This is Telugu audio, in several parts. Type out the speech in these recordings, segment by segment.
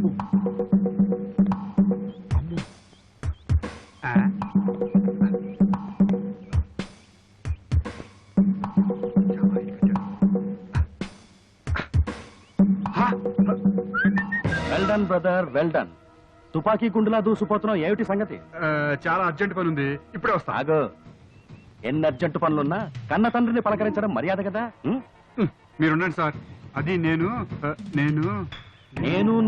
Well done brother, well done. తుపాకీ గుండులా దూసిపోతున్నావు, ఏమిటి సంగతి? చాలా అర్జెంట్ పని ఉంది, ఇప్పుడే వస్తా. ఆగో, ఎన్ని అర్జెంటు పనులున్నా కన్న తండ్రిని పలకరించడం మర్యాద కదా. మీరుండండి సార్. అది నేను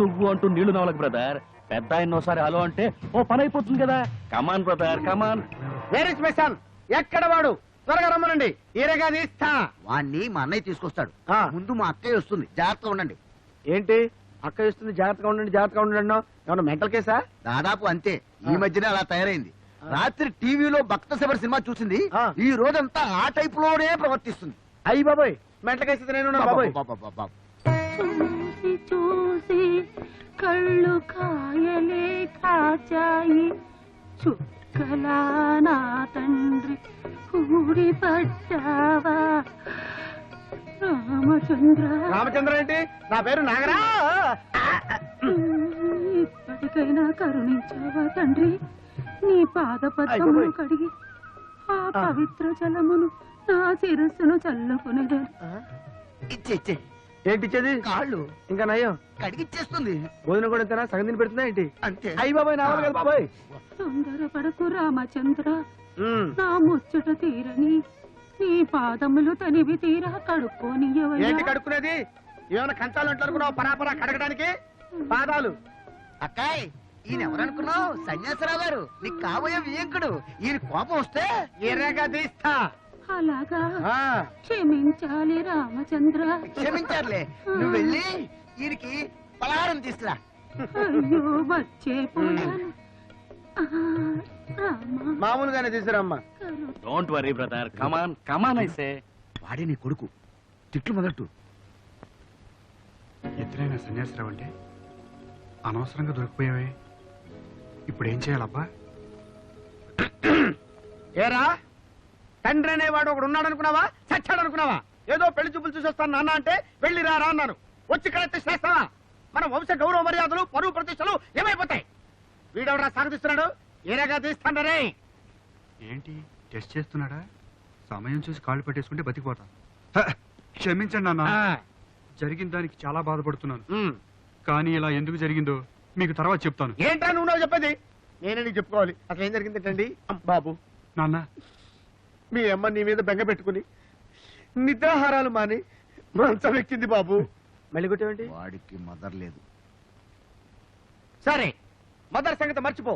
నువ్వు అంటూ నీళ్లు నవలకు బ్రదర్. పెద్ద ఆయన్నోసారి హలో అంటే ఓ పని అయిపోతుంది కదా. కమాన్ brother, come on. Where is my son? ఎక్కడ వాడు? త్వరగా రమ్మనండి. ఈరగా తీస్తా. వాణ్ణి మా అన్నయ్య తీసుకొస్తాడు. ముందు మా అక్కయ్య వస్తుంది, జాగ్రత్తగా ఉండండి. ఏంటి అక్క ఇస్తుంది? జాగ్రత్తగా ఉండండి, జాగ్రత్తగా ఉండండి. ఏమన్నా మెంటల్ కేసా? దాదాపు అంతే. ఈ మధ్యనే అలా తయారైంది. రాత్రి టీవీలో భక్త శబరి సినిమా చూసింది, ఈ రోజంతా ఆ టైప్ లోనే ప్రవర్తిస్తుంది. అయ్యి బాబోయ్, మెంటల్ కేసు నేను బాబోయ్. చూసి చూసి కళ్ళు కాయలే కాచాయి, చుక్కలా నా తండ్రి ఊడి పడ్డావా రామచంద్ర. రామచంద్ర ఏంటి? నా పేరు నాగరా. ఇప్పటికైనా కరుణించావా తండ్రి? నీ పాద పద్మమును కడిగి ఆ పవిత్ర జలమును నా శిరస్సును చల్లుకునేదాన్ని. ఇచ్చే ఏంటి ఇచ్చేది? కాళ్ళు ఇంకా నయ్యం కడిగిచ్చేస్తుంది. భోజనం కూడా ఎంతనా? సగం తిని పెడుతుందా ఏంటి? అంతే. అయ్యి బాబాయ్, నా కదా బాబాయ్. తొందరపడకు రామచంద్ర, నా ముచ్చట తీరని నీ పాదములు తనివి తీరా కడుక్కోనియ్యవయ్యా. ఏంటి కడుక్కునేది? ఏమైనా కంచాలు అంటారు పరాపరా కడగడానికి? పాదాలు. అక్కాయ్, ఈయన ఎవరనుకున్నావు? సన్యాసరావు గారు, నీకు కాబోయే వియంకుడు. ఈయన కోపం వస్తే ఎర్రగా తీస్తా. అలాగా? క్షమించాలి రామచంద్ర. క్షమించారులే. నువ్వు వెళ్ళి ఈయనకి పలహారం తీసుకురా. అయ్యో వచ్చేపోయాను. మామూలుగానే తీసుకురమ్మా. డోంట్ వరీ బ్రదర్, కమాన్ కమాన్. అయితే వాడే నీ కొడుకు, తిట్లు మొదలెట్టు. ఎదురైన సన్యాసరావు అంటే అనవసరంగా దొరికిపోయావే. ఇప్పుడు ఏం చేయాలబ్బా? ఏరా, తండ్రి అనేవాడు ఒకడు ఉన్నాడు అనుకున్నావా? చచ్చాడు అనుకున్నావా? ఏదో పెళ్లి చూపులు చూసొస్తాను నాన్న అంటే వెళ్ళి రారా అన్నాను. వచ్చి కరెక్ట్ చేస్తావా? మన వంశ గౌరవ మర్యాదలు, పరువు ప్రతిష్టలు ఏమైపోతాయి? వీడెవడా సాగతిస్తున్నాడు? ఏరగా తీస్తాండరే. ఏంటి టెస్ట్ చేస్తున్నాడా? సమయం చూసి కాళ్ళు పెట్టేసుకుంటే బతికిపోతా. క్షమించండి నాన్న, జరిగిన దానికి చాలా బాధపడుతున్నాను. కానీ ఇలా ఎందుకు జరిగిందో మీకు తర్వాత చెప్తాను. ఏంటా నువ్వు చెప్పేది? నేనే నీకు చెప్పుకోవాలి. అసలు ఏం జరిగిందండి బాబు? నాన్న, మీ అమ్మ నీ మీద బెంగ పెట్టుకుని నిద్రాహారాలు మాని మంచం ఎక్కింది బాబు. మళ్ళీ కొట్టేవండి? వాడికి మదర్ లేదు. సరే, మదర్ సంగతి మర్చిపో.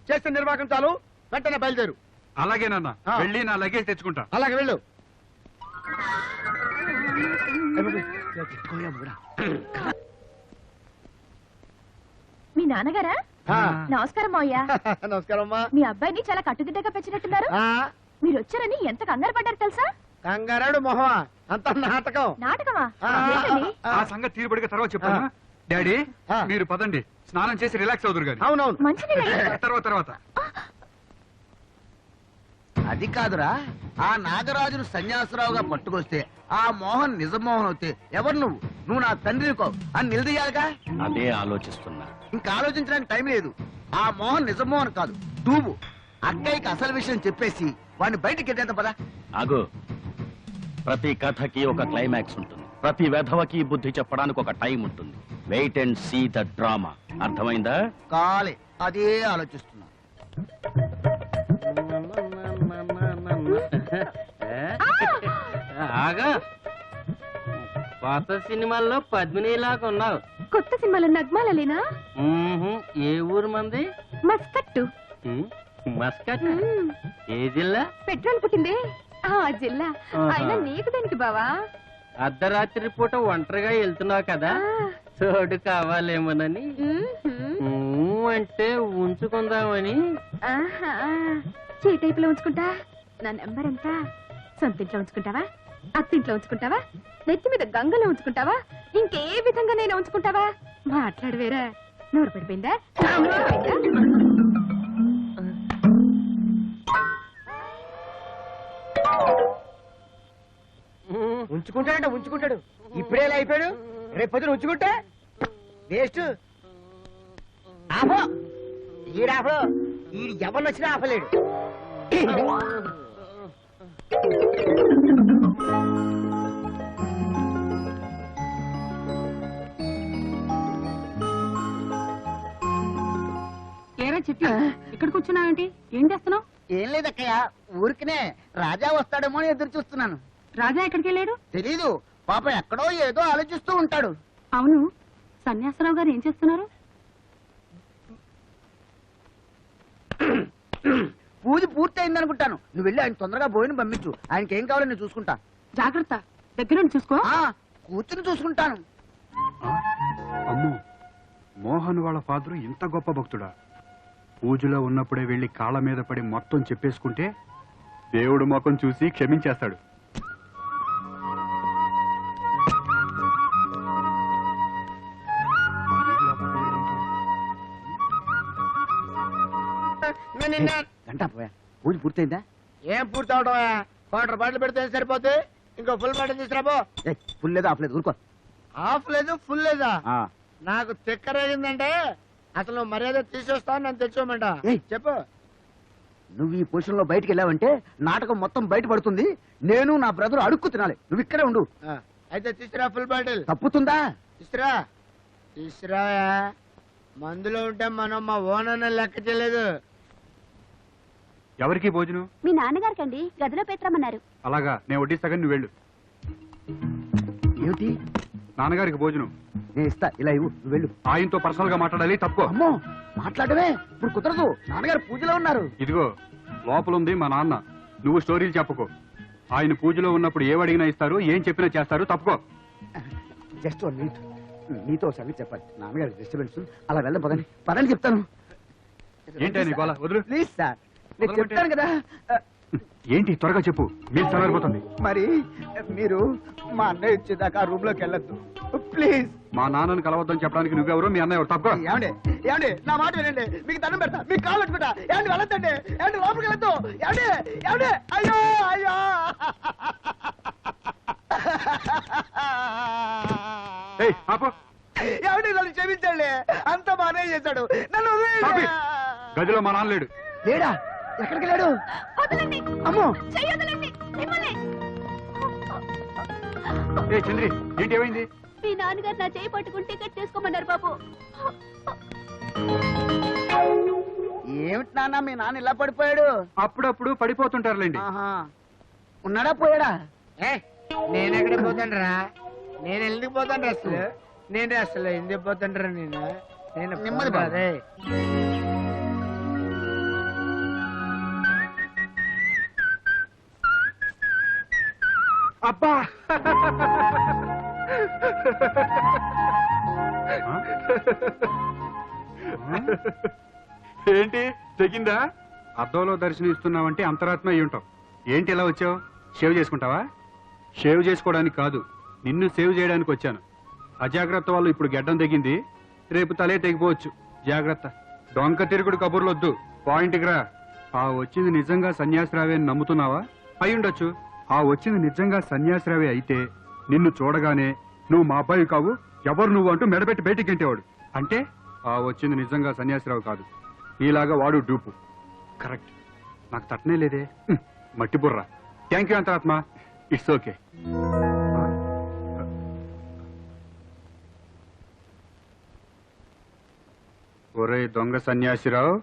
చేసిన నిర్వాహకం చాలు, వెంటనే బయలుదేరు. అలాగే నాన్న, వెళ్ళి నా లగేజ్ తెచ్చుకుంటా. అలాగే వెళ్ళు. మీ నాన్నగారా? నమస్కారం మావయ్య. నమస్కారం అమ్మా. మీ అబ్బాయిని చాలా కట్టుదిట్టగా పెంచినట్టున్నారు. మీరు వచ్చారని ఎంత కంగారు పడ్డారు తెలుసా? కంగారాడు మొహమా, అంత నాటకం. నాటకమా? ఆ సంగతి తీరుబడిగా తర్వాత చెప్తాను. డాడీ, మీరు పదండి, స్నానం చేసి రిలాక్స్ అవుతారు గాని. అవునవును, మంచిది. తర్వాత అది కాదురా, ఆ నాగరాజును సన్యాసరావుగా పట్టుకొస్తే ఆ మోహన్ నిజం మోహన్ అవుతే ఎవరు నువ్వు నా తండ్రిని కావు అని నిలదీయాలిగా. అదే ఆలోచిస్తున్నా. ఇంకా ఆలోచించడానికి టైం లేదు. ఆ మోహన్ నిజం మోహన్ కాదు, నువ్వు. అక్కయ్యకి అసలు విషయం చెప్పేసి వాడిని బయటికి వెళ్ళేంత పదా. ఆగు, ప్రతి కథకి ఒక క్లైమాక్స్ ఉంటుంది. ప్రతి వెధవకి బుద్ధి చెప్పడానికి ఒక టైం ఉంటుంది. Wait and see the drama. అర్థమైందా? కాలే, అదే ఆలోచిస్తున్నా. ఆగా, పాత సినిమాల్లో పద్మినిలాగా ఉన్నావు. కొత్త సినిమాలో నగ్మాలలేనా? ఏ ఊరు మంది? మస్కట్టు. మస్కట్? ఏ జిల్లా? పెట్రోల్ పుట్టిందే ఆ జిల్లా. అయినా నీకు దేనికి బావా? అర్ధరాత్రి పూట ఒంటరిగా వెళ్తున్నావు కదా, తోడు కావాలేమోనని. అంటే ఉంచుకుందామని. చీటైపులో ఉంచుకుంటా. నా నెంబర్ ఎంత? సొంతింట్లో ఉంచుకుంటావా? అత్తింట్లో ఉంచుకుంటావా? నెత్తి మీద గంగలో ఉంచుకుంటావా? ఇంకే విధంగా నేను ఉంచుకుంటావా? మాట్లాడు వేరా. నోరు పడిపోయిందా? ఉంచుకుంటాడంట, ఉంచుకుంటాడు. ఇప్పుడే అయిపోయాడు, రేపు పొద్దున ఉంచుకుంటా వేస్ట్. ఆపో ఈడాపో ఈ ఎవరు వచ్చినా ఆపలేడు. ఏరా చెట్టు ఇక్కడ కూర్చున్నావేంటి? ఏం చేస్తున్నావు? ఏం లేదక్కయ్య, ఊరికనే రాజా వస్తాడేమో అని ఎదురు చూస్తున్నాను. రాజా ఎక్కడికి వెళ్ళాడు? తెలీదు, పాపం ఎక్కడో ఏదో ఆలోచిస్తూ ఉంటాడు. అవును, సన్యాసరావు గారు ఏం చేస్తున్నారు? పూజ పూర్తి అయిందనుకుంటాను. నువ్వు వెళ్ళి ఆయన తొందరగా భోజనం పంపించు. ఆయనకి ఏం కావాలో నేను చూసుకుంటా. జాగ్రత్త, దగ్గర చూసుకో. కూర్చుని చూసుకుంటాను. అమ్మో, మోహన్ వాళ్ళ ఫాదరు ఇంత గొప్ప భక్తుడా? పూజలో ఉన్నప్పుడే వెళ్లి కాళ్ళ మీద పడి మొత్తం చెప్పేసుకుంటే దేవుడు ముఖం చూసి క్షమించేస్తాడు. గంట పోయా, పూజ పూర్తయిందా? ఏం పూర్తి అవడమా? క్వార్టర్ బాటిల్ పెడితే సరిపోతే ఇంకో ఫుల్ బాటిల్ తీసుకురాబో. ఫుల్ లేదు, ఆఫ్ లేదు, ఊరుకో. హాఫ్ లేదు ఫుల్ లేదా? నాకు తిక్కరేగిందంటే అసలు నువ్వు మర్యాద తీసేస్తావు, నన్ను తెచ్చుకోమంట. ఏయ్. చెప్పు. నువ్వు ఈ పొజిషన్ లో బయటికి వెళ్ళావంటే నాటకం మొత్తం బయట పడుతుంది. నేను నా బ్రదర్ అడుక్కు తినాలి. నువ్వు ఇక్కడే ఉండు. అయితే తీసుకురా ఫుల్ బాటిల్. తప్పుతుందా? తీసుకురా తీసుకురా. మందులో ఉంటే మనం మా ఓనర్ లెక్క చేయలేదు. ఎవరికి భోజనం? మీ నాన్నగారికండి, గదిలో పెట్టమన్నారు. అలాగా, నేను వడ్డిస్తాగా, నువ్వు వెళ్ళు. ఏమిటి? నాన్నగారికి భోజనం నేను ఇస్తా, ఇలా ఇవ్వు, నువ్వు వెళ్ళు. ఆయనతో పర్సనల్ గా మాట్లాడాలి. తప్పు. అమ్మో, మాట్లాడమే ఇప్పుడు కుదరదు. నాన్నగారు పూజలో ఉన్నారు. ఇదిగో లోపల ఉంది మా నాన్న. నువ్వు స్టోరీలు చెప్పుకో. ఆయన పూజలో ఉన్నప్పుడు ఏవడిగినా ఇస్తారు, ఏం చెప్పినా చేస్తారు. తప్పుకో. జస్ట్ 1 మినిట్, నీతో సంగతి చెప్పాలి. నాన్నగారి డిస్టర్బెన్స్. అలా వెళ్ళం, పదండి పదండి చెప్తాను. ఏంటి నీ గోల? వదులు. ప్లీజ్ సార్, నేను చెప్తాను కదా. ఏంటి త్వరగా చెప్పు, మీరు చదవకపోతుంది. మరి మీరు మా అన్నయ్య వచ్చేదాకా రూమ్ లోకి వెళ్ళొద్దు ప్లీజ్. మా నాన్నని కలవద్దని చెప్పడానికి నువ్వెవరు, మీ అన్నయ్య ఎవరు? తప్పుకో. ఏమండి ఏమండి, నా మాట వినండి. మీకు దండం పెడతా, మీకు కాళ్ళు పెట్టుకుంటా. ఏమండి వెళ్ళొద్దండి, ఏమండి లోపలికి వెళ్ళొద్దు. ఏమండి ఏమండి, అయ్యో అయ్యో. ఏయ్, ఆపు. ఏమండి నన్ను క్షమించండి, అంత బానే చేశాడు. నన్ను వదిలేయండి. ఆపి. గదిలో మా నాన్న లేడు. లేడా? ఎక్కడికి లేడు? అమ్మో, ఏ చంద్రి, ఏంటి ఏమైంది? మీ నాన్నగారు నా చేయి పట్టుకుని టికెట్ తీసుకోమన్నారు బాబు. ఏమిటి నాన్న మీ నాన్న ఇలా పడిపోయాడు? అప్పుడప్పుడు పడిపోతుంటారులేండి. ఆహా, ఉన్నాడా పోయాడా? నేను ఎక్కడికి పోతాండ్రా? నేను ఎందుకు పోతాండ్రా అసలు? నేను అసలు ఎందుకు పోతాండ్రా? నేను నెమ్మది బాబు. అదే అబ్బా, ఏంటి తెగిందా? అద్దంలో దర్శనం ఇస్తున్నావంటే అంతరాత్మ అయి ఉంటావు. ఏంటి ఇలా వచ్చావు? షేవ్ చేసుకుంటావా? షేవ్ చేసుకోవడానికి కాదు, నిన్ను సేవ్ చేయడానికి వచ్చాను. అజాగ్రత్త వాళ్ళు ఇప్పుడు గెడ్డం తెగింది, రేపు తలే తెగిపోవచ్చు. జాగ్రత్త. డొంక తిరుగుడు కబుర్లొద్దు, పాయింట్కి రా. ఆ వచ్చింది నిజంగా సన్యాసిరావే అని నమ్ముతున్నావా? అయి ఉండొచ్చు. ఆ వచ్చింది నిజంగా సన్యాసిరావే అయితే నిన్ను చూడగానే నువ్వు మా అబ్బాయి కావు, ఎవరు నువ్వు అంటూ మెడబెట్టి బయటికి గంటేవాడు. అంటే ఆ వచ్చింది నిజంగా సన్యాసిరావు కాదు, నీలాగా వాడు డూపు. కరెక్ట్, నాకు తట్టనే లేదే. మట్టి బుర్ర. థ్యాంక్ యూ అంతరాత్మ, ఇట్స్ ఓకే. ఒరే దొంగ సన్యాసిరావు,